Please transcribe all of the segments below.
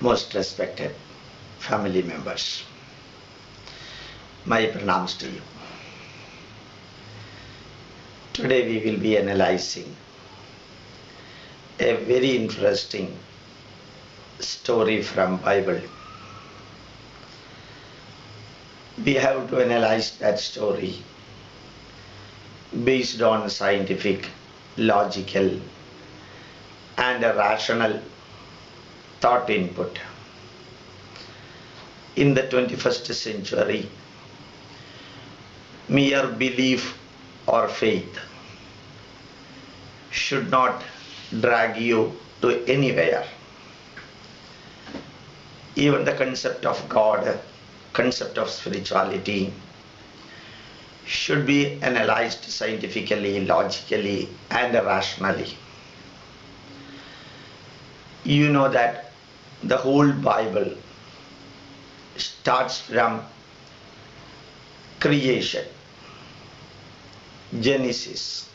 Most respected family members, my pranams to you. Today we will be analyzing a very interesting story from Bible. We have to analyze that story based on scientific, logical and a rational thought input. In the 21st century, mere belief or faith should not drag you to anywhere. Even the concept of God, concept of spirituality should be analyzed scientifically, logically and rationally. You know that the whole Bible starts from creation, Genesis,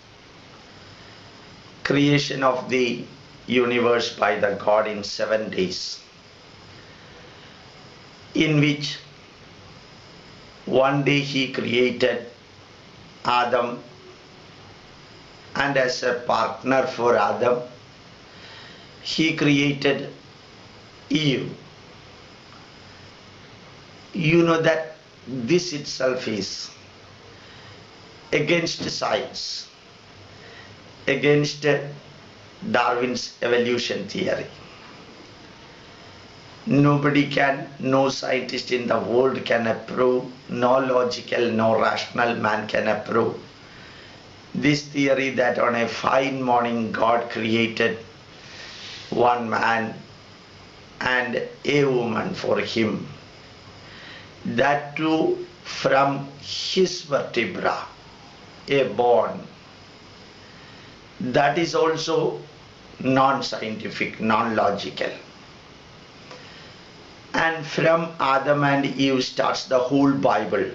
creation of the universe by the God in 7 days, in which one day he created Adam, and as a partner for Adam he created Eve. You know that this itself is against science, against Darwin's evolution theory. Nobody can, no scientist in the world can approve, no logical, no rational man can approve this theory that on a fine morning God created one man and a woman for him, that too from his vertebra, a bone. That is also non-scientific, non-logical. And from Adam and Eve starts the whole Bible.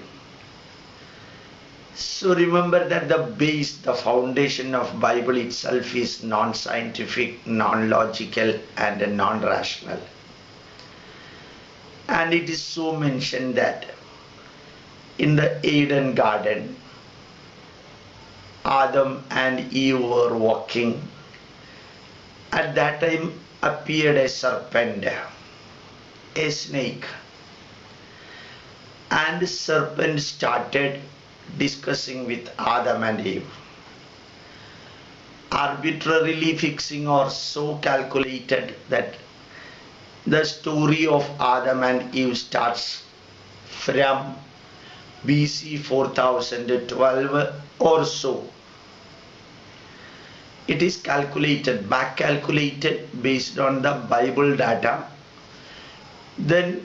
So remember that the base, the foundation of Bible itself is non-scientific, non-logical and non-rational. And it is so mentioned that in the Eden garden, Adam and Eve were walking. At that time appeared a serpent, a snake, and the serpent started discussing with Adam and Eve, arbitrarily fixing or so calculated that the story of Adam and Eve starts from BC 4012 or so. It is calculated, back calculated based on the Bible data. Then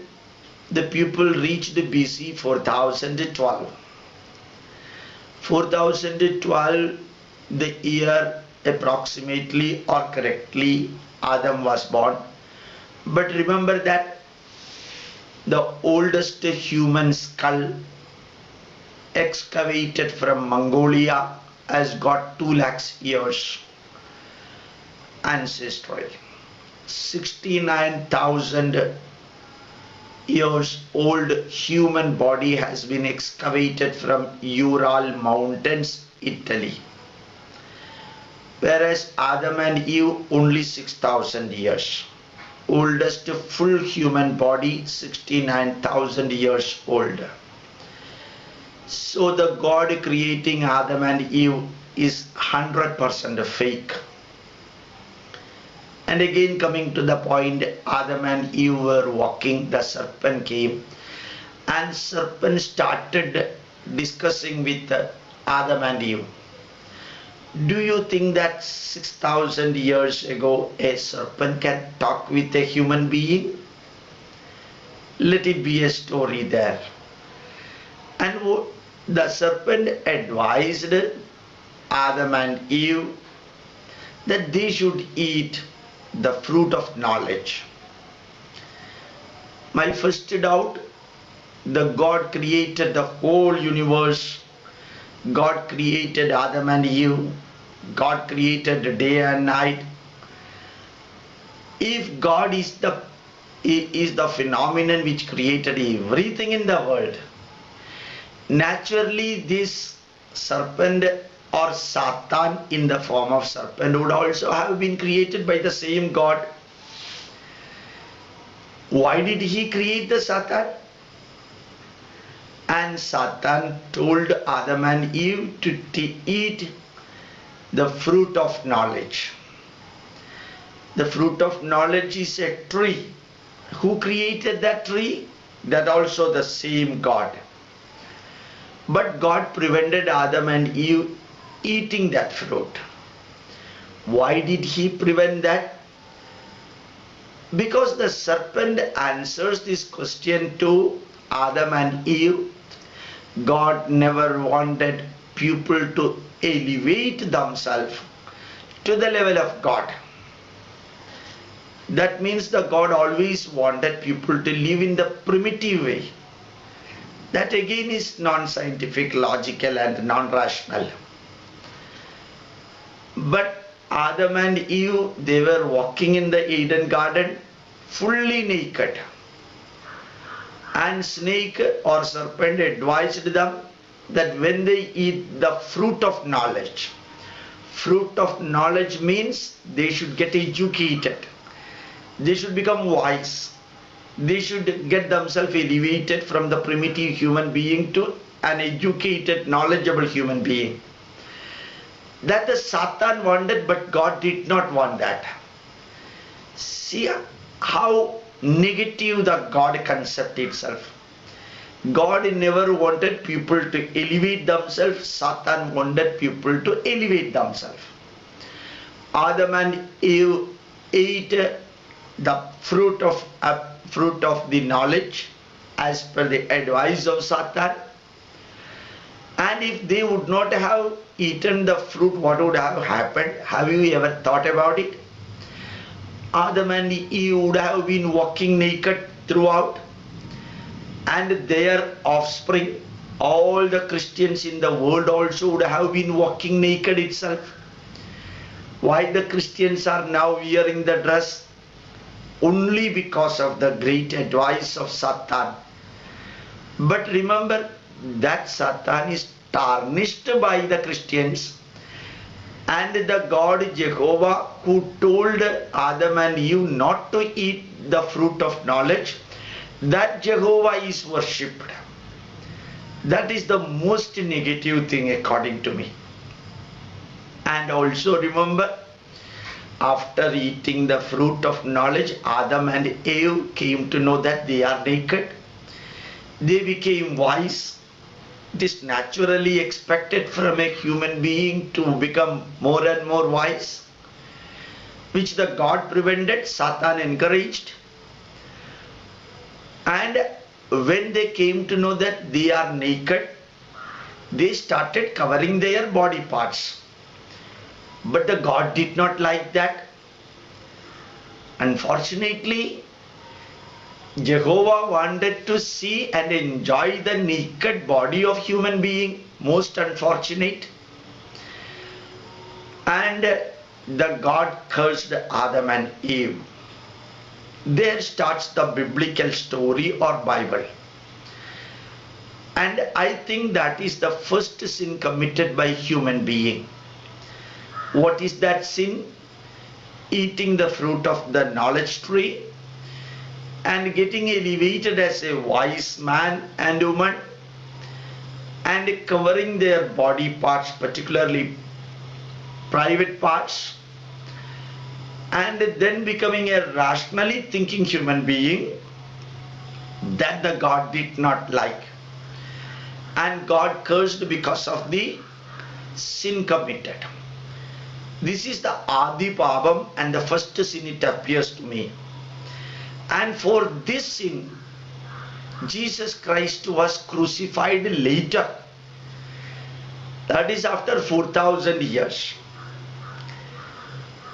the people reached BC 4012. 4012, the year approximately or correctly Adam was born. But remember that the oldest human skull excavated from Mongolia has got 2 lakhs years ancestral. 69,000 years old human body has been excavated from Ural Mountains, Italy. Whereas Adam and Eve only 6,000 years. Oldest full human body 69,000 years old. So the God creating Adam and Eve is 100% fake. And again coming to the point, Adam and Eve were walking, the serpent came and serpent started discussing with Adam and Eve. Do you think that 6,000 years ago a serpent can talk with a human being? Let it be a story there. And the serpent advised Adam and Eve that they should eat the fruit of knowledge. My first doubt, the God created the whole universe. God created Adam and Eve. God created day and night. If God is the is the phenomenon which created everything in the world. Naturally, this serpent or Satan in the form of serpent would also have been created by the same God. Why did he create the Satan? And Satan told Adam and Eve to eat the fruit of knowledge. The fruit of knowledge is a tree. Who created that tree? That also the same God. But God prevented Adam and Eve eating that fruit. Why did he prevent that? Because the serpent answers this question to Adam and Eve. God never wanted people to elevate themselves to the level of God. That means the God always wanted people to live in the primitive way. That again is non-scientific, logical and non-rational. But Adam and Eve, they were walking in the Eden garden fully naked. And snake or serpent advised them that when they eat the fruit of knowledge means they should get educated. They should become wise. They should get themselves elevated from the primitive human being to an educated, knowledgeable human being. That the Satan wanted, but God did not want that. See how negative the God concept itself. God never wanted people to elevate themselves. Satan wanted people to elevate themselves. Adam and Eve ate the fruit of the knowledge as per the advice of Satan. And if they would not have eaten the fruit, what would have happened? Have you ever thought about it? Adam and Eve would have been walking naked throughout, and their offspring, all the Christians in the world also would have been walking naked itself. Why the Christians are now wearing the dress? Only because of the great advice of Satan. But remember that Satan is tarnished by the Christians, and the God Jehovah who told Adam and Eve not to eat the fruit of knowledge, that Jehovah is worshipped. That is the most negative thing according to me. And also remember, after eating the fruit of knowledge, Adam and Eve came to know that they are naked. They became wise. It is naturally expected from a human being to become more and more wise, which the God prevented, Satan encouraged. And when they came to know that they are naked, they started covering their body parts. But the God did not like that. Unfortunately, Jehovah wanted to see and enjoy the naked body of human being. Most unfortunate. And the God cursed Adam and Eve. There starts the biblical story or Bible. And I think that is the first sin committed by human being. What is that sin? Eating the fruit of the knowledge tree and getting elevated as a wise man and woman, and covering their body parts, particularly private parts, and then becoming a rationally thinking human being. That the God did not like, and God cursed because of the sin committed. This is the Adi Pabam and the first sin, it appears to me. And for this sin, Jesus Christ was crucified later. That is after 4,000 years.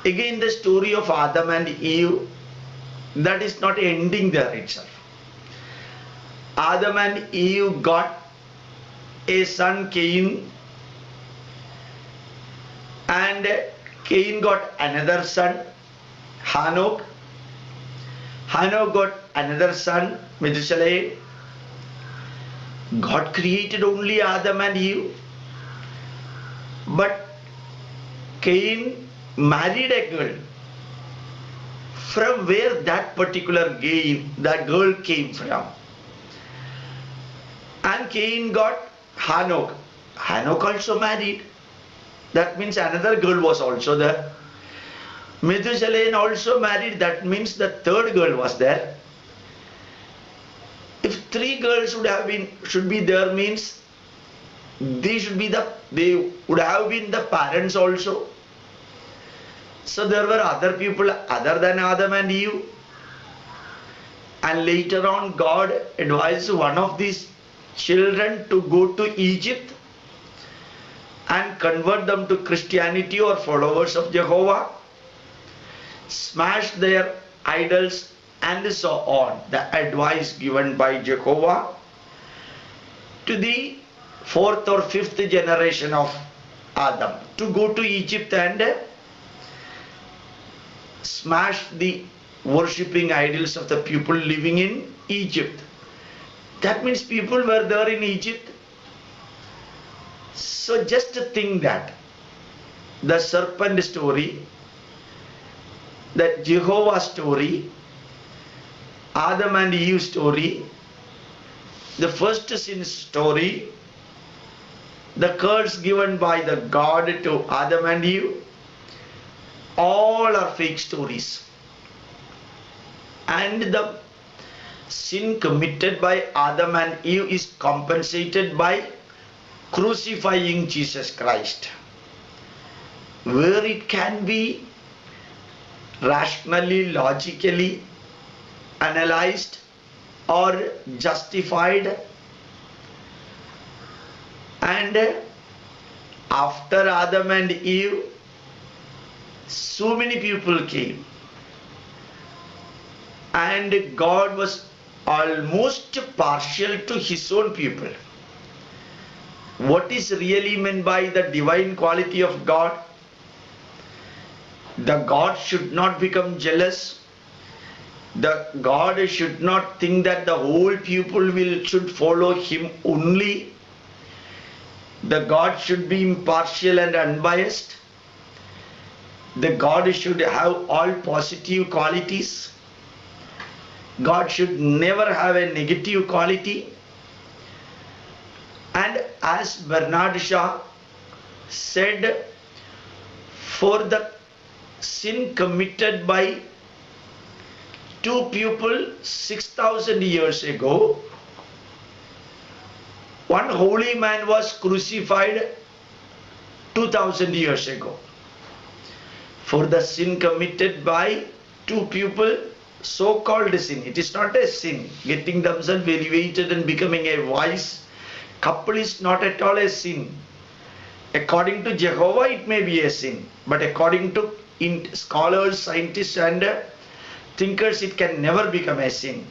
Again the story of Adam and Eve, that is not ending there itself. Adam and Eve got a son, Cain, and Cain got another son, Hanok. Hanoch got another son, Methuselah. God created only Adam and Eve. But Cain married a girl. From where that particular that girl came from? And Cain got Hanoch. Hanoch also married. That means another girl was also there. Methuselah also married. That means the third girl was there. If three girls should be there, means they would have been the parents also. So there were other people other than Adam and Eve. And later on God advised one of these children to go to Egypt and convert them to Christianity or followers of Jehovah, smash their idols, and so on. The advice given by Jehovah to the fourth or fifth generation of Adam to go to Egypt and smash the worshipping idols of the people living in Egypt. That means people were there in Egypt. So just think that the serpent story, the Jehovah story, Adam and Eve story, the first sin story, the curse given by the God to Adam and Eve, all are fake stories. And the sin committed by Adam and Eve is compensated by crucifying Jesus Christ. Where it can be rationally, logically analyzed or justified, and after Adam and Eve, so many people came, and God was almost partial to his own people. What is really meant by the divine quality of God? The God should not become jealous. The God should not think that the whole people should follow him only. The God should be impartial and unbiased. The God should have all positive qualities. God should never have a negative quality. And as Bernard Shaw said, for the sin committed by two people 6,000 years ago, one holy man was crucified 2,000 years ago. For the sin committed by two people, so-called sin, it is not a sin. Getting themselves elevated and becoming a wise couple is not at all a sin. According to Jehovah, it may be a sin, but according to scholars, scientists and thinkers, it can never become a sin.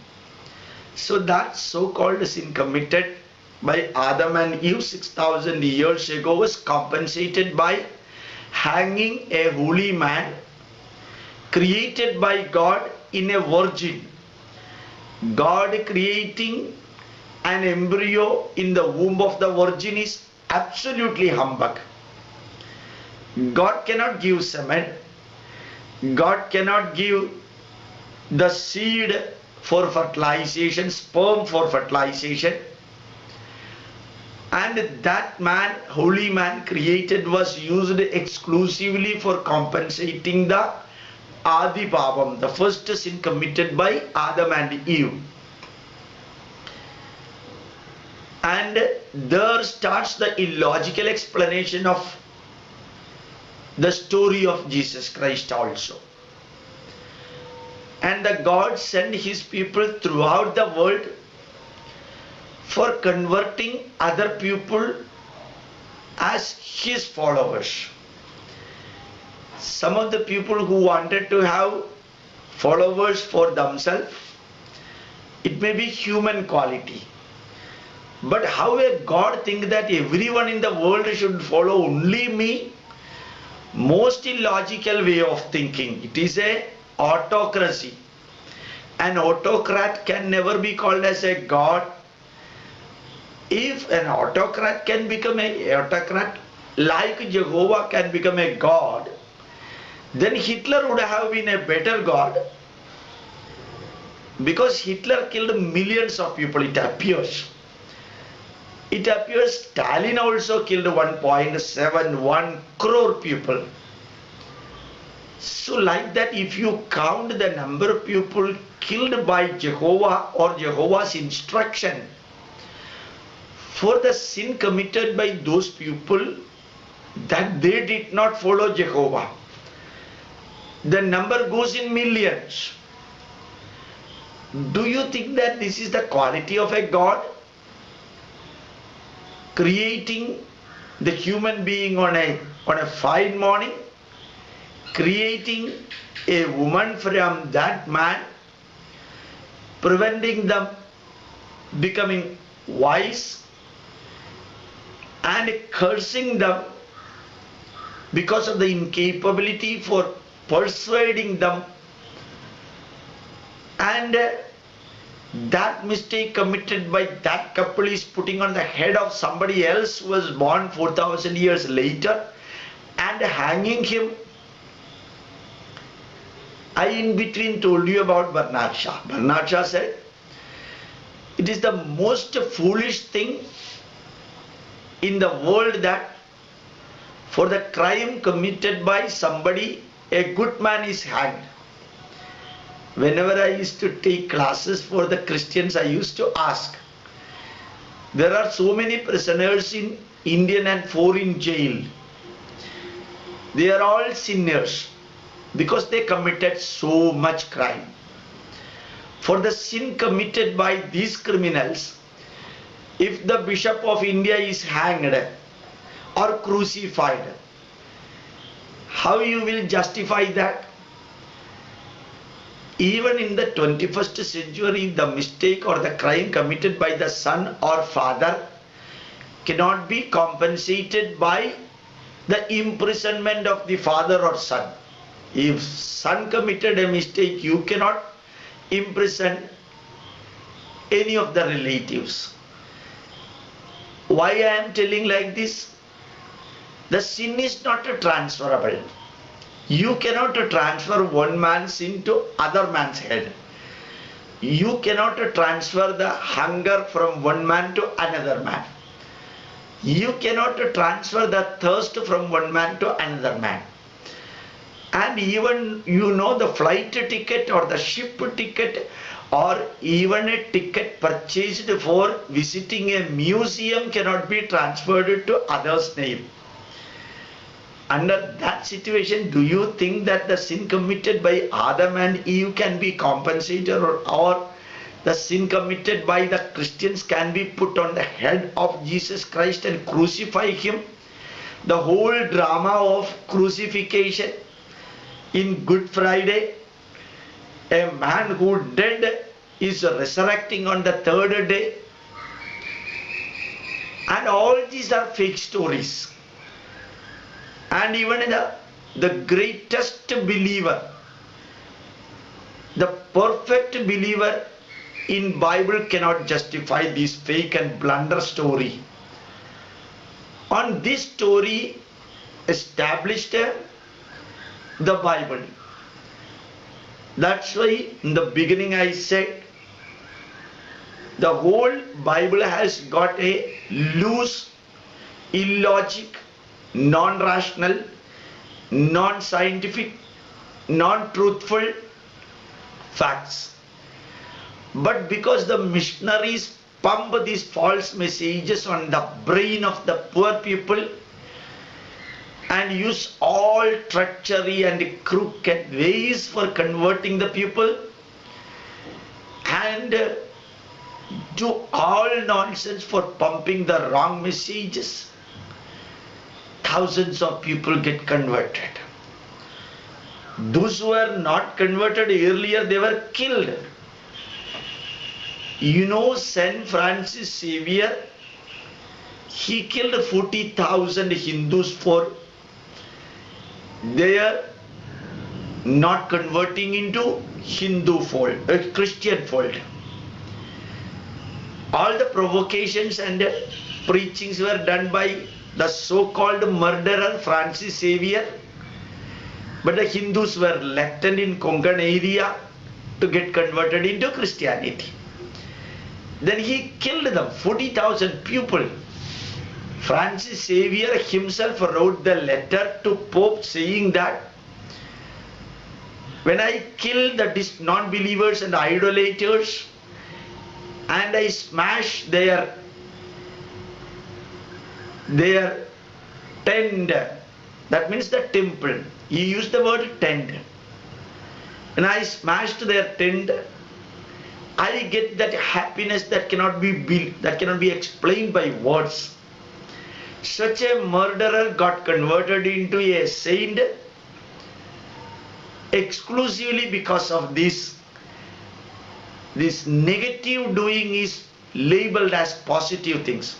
So that so-called sin committed by Adam and Eve 6,000 years ago was compensated by hanging a holy man created by God in a virgin. God creating an embryo in the womb of the virgin is absolutely humbug. God cannot give semen. God cannot give the seed for fertilization, sperm for fertilization. And that man, holy man created, was used exclusively for compensating the Adi Pabam, the first sin committed by Adam and Eve. And there starts the illogical explanation of the story of Jesus Christ also. And the God sent his people throughout the world for converting other people as his followers. Some of the people who wanted to have followers for themselves, it may be human quality. But how a God think that everyone in the world should follow only me? Most illogical way of thinking. It is a autocracy. An autocrat can never be called as a god. If an autocrat can become an autocrat, like Jehovah can become a god, then Hitler would have been a better god, because Hitler killed millions of people, it appears. It appears Stalin also killed 1.71 crore people. So like that, if you count the number of people killed by Jehovah or Jehovah's instruction for the sin committed by those people that they did not follow Jehovah, the number goes in millions. Do you think that this is the quality of a God? Creating the human being on a fine morning, creating a woman from that man, preventing them becoming wise, and cursing them because of the incapability for persuading them, and that mistake committed by that couple is putting on the head of somebody else who was born 4,000 years later and hanging him. I in between told you about Bernard Shaw. Bernard Shaw said, it is the most foolish thing in the world that for the crime committed by somebody, a good man is hanged. Whenever I used to take classes for the Christians, I used to ask, there are so many prisoners in Indian and foreign jail. They are all sinners because they committed so much crime. For the sin committed by these criminals, if the Bishop of India is hanged or crucified, how you will justify that? Even in the 21st century, the mistake or the crime committed by the son or father cannot be compensated by the imprisonment of the father or son. If son committed a mistake, you cannot imprison any of the relatives. Why I am telling like this? The sin is not transferable. You cannot transfer one man's sin to other man's head. You cannot transfer the hunger from one man to another man. You cannot transfer the thirst from one man to another man. And even the flight ticket or the ship ticket or even a ticket purchased for visiting a museum cannot be transferred to others' name. Under that situation, do you think that the sin committed by Adam and Eve can be compensated, or the sin committed by the Christians can be put on the head of Jesus Christ and crucify him? The whole drama of crucifixion in Good Friday, a man who dead is resurrecting on the third day, and all these are fake stories. And even the greatest believer, the perfect believer in Bible cannot justify this fake and blunder story. On this story established the Bible. That's why in the beginning I said the whole Bible has got a loose, illogic, non-rational, non-scientific, non-truthful facts. But because the missionaries pump these false messages on the brain of the poor people and use all treachery and crooked ways for converting the people and do all nonsense for pumping the wrong messages, thousands of people get converted. Those who were not converted earlier, they were killed. Saint Francis Xavier, he killed 40,000 Hindus for their not converting into Hindu fold, Christian fold. All the provocations and preachings were done by the so-called murderer Francis Xavier, but the Hindus were reluctant in Konkan area to get converted into Christianity. Then he killed them, 40,000 people. Francis Xavier himself wrote the letter to Pope saying that when I kill the non-believers and idolaters and I smash their tent, that means the temple. He used the word tent. When I smashed their tent, I get that happiness that cannot be explained by words. Such a murderer got converted into a saint exclusively because of this. This negative doing is labeled as positive things.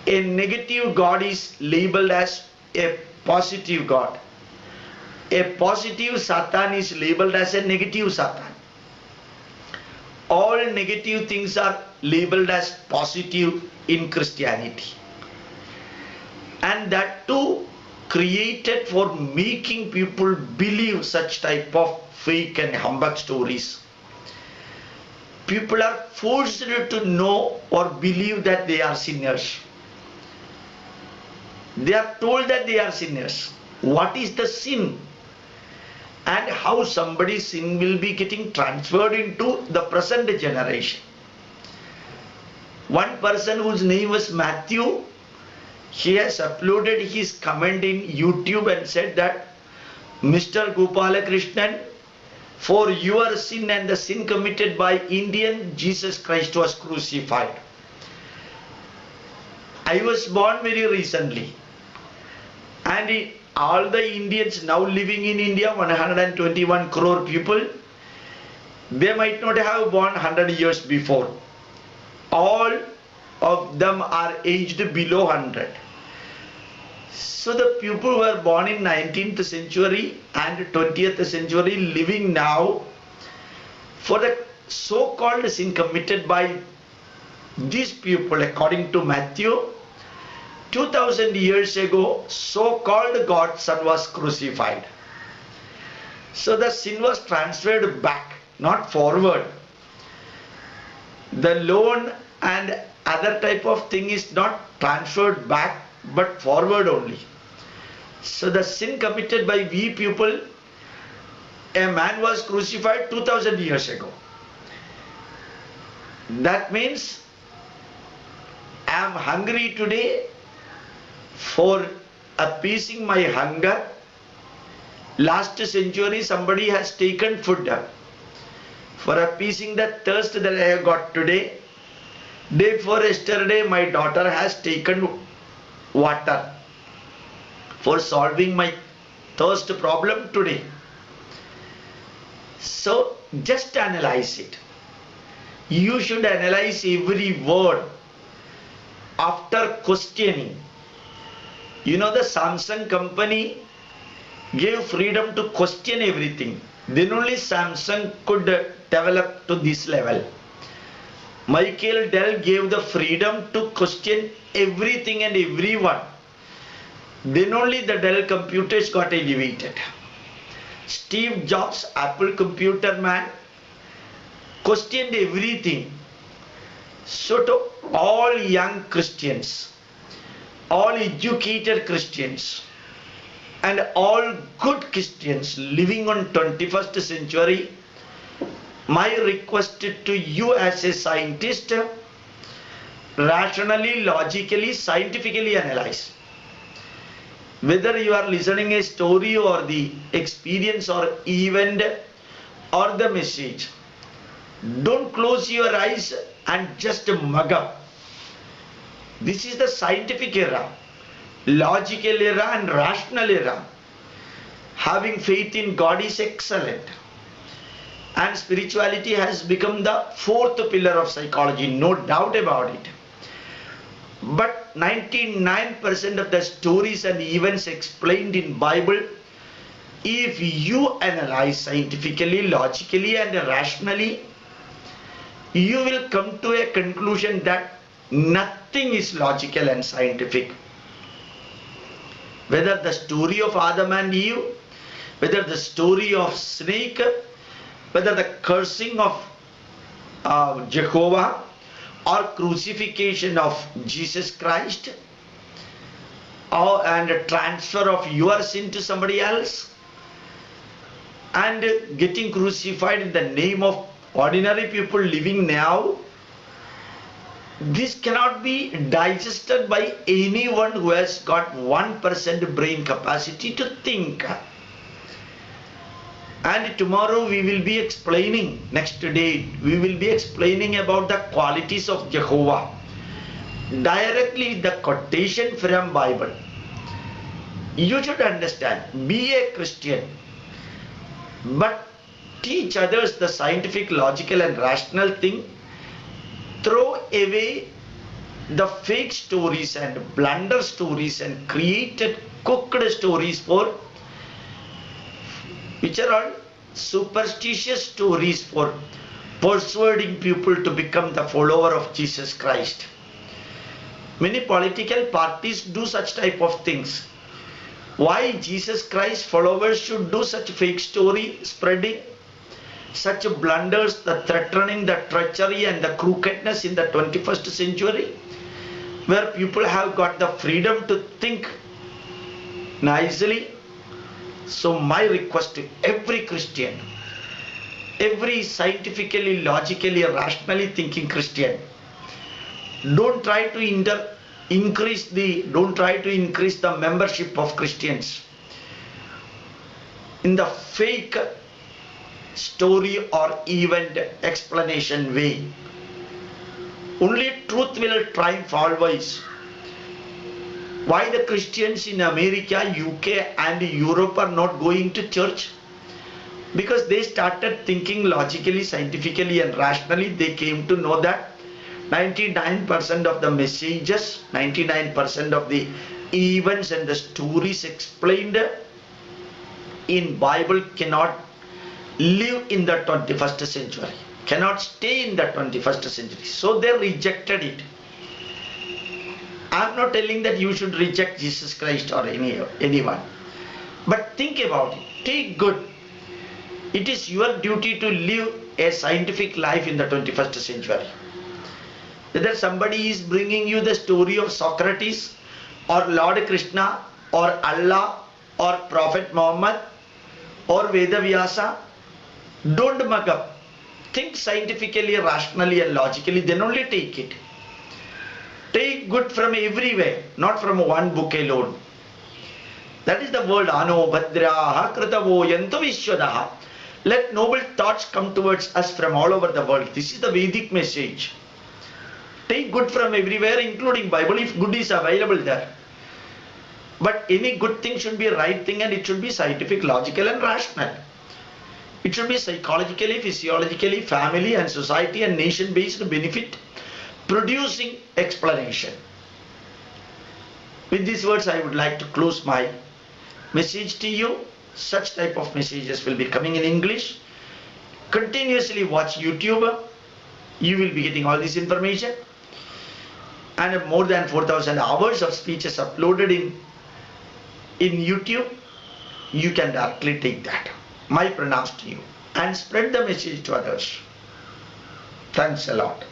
A negative God is labeled as a positive God. A positive Satan is labeled as a negative Satan. All negative things are labeled as positive in Christianity. And that too created for making people believe such type of fake and humbug stories. People are forced to know or believe that they are sinners. They are told that they are sinners. What is the sin? And how somebody's sin will be getting transferred into the present generation. One person whose name was Matthew, he has uploaded his comment in YouTube and said that Mr. Gopalakrishnan, for your sin and the sin committed by Indian, Jesus Christ was crucified. I was born very recently, and all the Indians now living in India, 121 crore people, they might not have born 100 years before. All of them are aged below 100. So the people who were born in 19th century and 20th century living now, for the so-called sin committed by these people, according to Matthew, 2000 years ago, so-called God's son was crucified. So the sin was transferred back, not forward. The loan and other type of thing is not transferred back, but forward only. So the sin committed by we people, a man was crucified 2000 years ago. That means I am hungry today. For appeasing my hunger, last century somebody has taken food. For appeasing the thirst that I have got today, day before yesterday my daughter has taken water for solving my thirst problem today. So just analyze it. You should analyze every word after questioning. You know, the Samsung company gave freedom to question everything. Then only Samsung could develop to this level. Michael Dell gave the freedom to question everything and everyone. Then only the Dell computers got elevated. Steve Jobs, Apple computer man, questioned everything. So to all young Christians, all educated Christians, and all good Christians living on 21st century, my request to you as a scientist, rationally, logically, scientifically analyze. Whether you are listening a story or the experience or event or the message, don't close your eyes and just mug up. This is the scientific era, logical era and rational era. Having faith in God is excellent. And spirituality has become the fourth pillar of psychology, no doubt about it. But 99% of the stories and events explained in Bible if you analyze scientifically, logically and rationally, you will come to a conclusion that nothing is logical and scientific. Whether the story of Adam and Eve, whether the story of snake, whether the cursing of Jehovah, or crucifixion of Jesus Christ, and transfer of your sin to somebody else, and getting crucified in the name of ordinary people living now, this cannot be digested by anyone who has got 1% brain capacity to think. And tomorrow we will be explaining, next day we will be explaining about the qualities of Jehovah directly, the quotation from Bible. You should understand, be a Christian, but teach others the scientific, logical and rational thing. Throw away the fake stories and blunder stories and created cooked stories which are all superstitious stories for persuading people to become the follower of Jesus Christ. Many political parties do such type of things. Why Jesus Christ followers should do such fake story spreading, such blunders, the threatening, the treachery and the crookedness in the 21st century, where people have got the freedom to think nicely. So my request to every Christian, every scientifically, logically, rationally thinking Christian, don't try to increase the membership of Christians in the fake story or event explanation way. Only truth will triumph always. Why the Christians in America, UK and Europe are not going to church? Because they started thinking logically, scientifically and rationally. They came to know that 99% of the messages, 99% of the events and the stories explained in Bible cannot live in the 21st century, cannot stay in the 21st century. So they rejected it. I am not telling that you should reject Jesus Christ or anyone. But think about it. Take good. It is your duty to live a scientific life in the 21st century. Whether somebody is bringing you the story of Socrates or Lord Krishna or Allah or Prophet Muhammad or Veda Vyasa, don't mug up. Think scientifically, rationally and logically, then only take it. Take good from everywhere, not from one book alone. That is the word Ano Bhadraha Kritavo Yanto Vishwadaha. Let noble thoughts come towards us from all over the world. This is the Vedic message. Take good from everywhere, including Bible, if good is available there. But any good thing should be a right thing, and it should be scientific, logical and rational. It should be psychologically, physiologically, family and society and nation based benefit producing explanation. With these words I would like to close my message to you. Such type of messages will be coming in English. Continuously watch YouTube. You will be getting all this information. And more than 4,000 hours of speeches uploaded in YouTube. You can directly take that. My pranams to you. And spread the message to others. Thanks a lot.